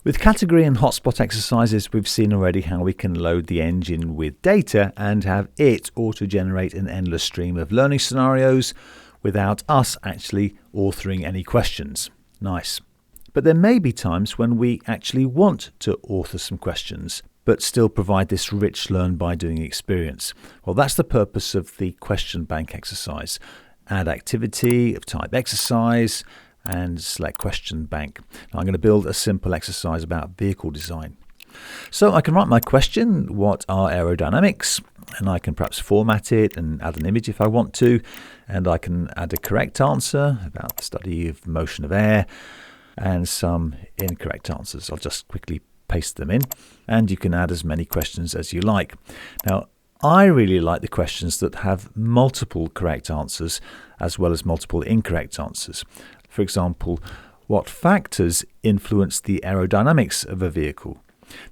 With category and hotspot exercises, we've seen already how we can load the engine with data and have it auto-generate an endless stream of learning scenarios without us actually authoring any questions. Nice. But there may be times when we actually want to author some questions, but still provide this rich learn by doing experience. Well, that's the purpose of the question bank exercise. Add activity of type exercise and select question bank. Now I'm going to build a simple exercise about vehicle design. So I can write my question, what are aerodynamics? And I can perhaps format it and add an image if I want to. And I can add a correct answer about the study of motion of air and some incorrect answers. I'll just quickly paste them in, and you can add as many questions as you like. Now, I really like the questions that have multiple correct answers as well as multiple incorrect answers. For example, what factors influence the aerodynamics of a vehicle?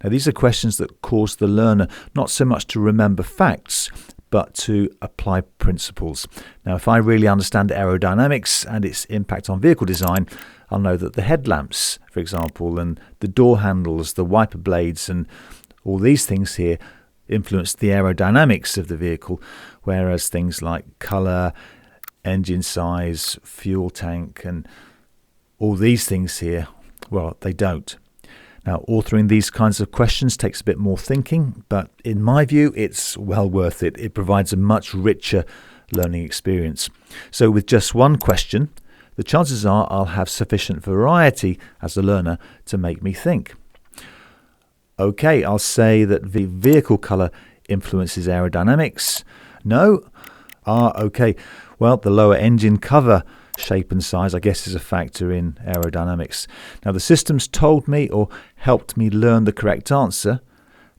Now, these are questions that cause the learner not so much to remember facts, but to apply principles. Now, if I really understand aerodynamics and its impact on vehicle design, I'll know that the headlamps, for example, and the door handles, the wiper blades, and all these things here influence the aerodynamics of the vehicle, whereas things like colour, engine size, fuel tank, and all these things here, well, they don't. Now, authoring these kinds of questions takes a bit more thinking, but in my view, it's well worth it. It provides a much richer learning experience. So with just one question, the chances are I'll have sufficient variety as a learner to make me think. Okay, I'll say that the vehicle colour influences aerodynamics. No? Okay. Well, the lower engine cover shape and size, I guess, is a factor in aerodynamics. Now, the system's told me or helped me learn the correct answer,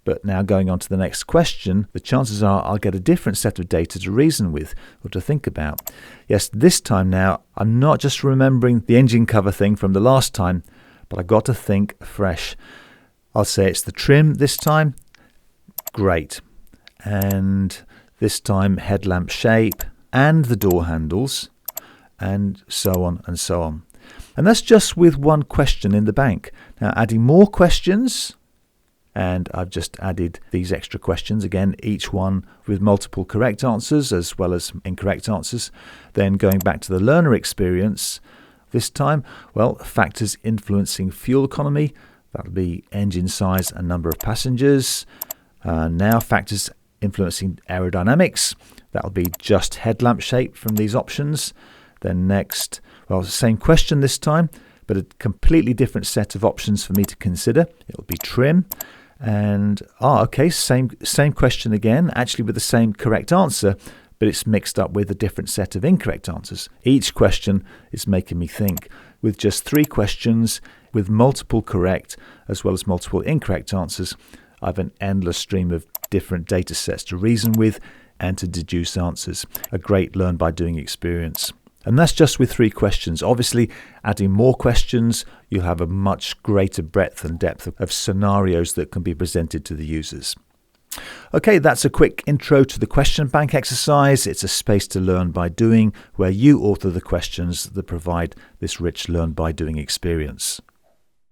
but now going on to the next question, the chances are I'll get a different set of data to reason with or to think about. Yes, this time now, I'm not just remembering the engine cover thing from the last time, but I've got to think fresh. I'll say it's the trim this time. Great. And this time, headlamp shape and the door handles, and so on and so on. And that's just with one question in the bank. Now, adding more questions, and I've just added these extra questions, again, each one with multiple correct answers as well as incorrect answers. Then going back to the learner experience, this time, well, factors influencing fuel economy, that'll be engine size and number of passengers. Now factors influencing aerodynamics, that'll be just headlamp shape from these options. Then next, well, same question this time, but a completely different set of options for me to consider. It'll be trim. And, okay, same question again, actually with the same correct answer, but it's mixed up with a different set of incorrect answers. Each question is making me think. With just 3 questions, with multiple correct as well as multiple incorrect answers, I have an endless stream of different data sets to reason with and to deduce answers. A great learn by doing experience. And that's just with 3 questions. Obviously, adding more questions, you'll have a much greater breadth and depth of scenarios that can be presented to the users. Okay, that's a quick intro to the question bank exercise. It's a space to learn by doing, where you author the questions that provide this rich learn by doing experience.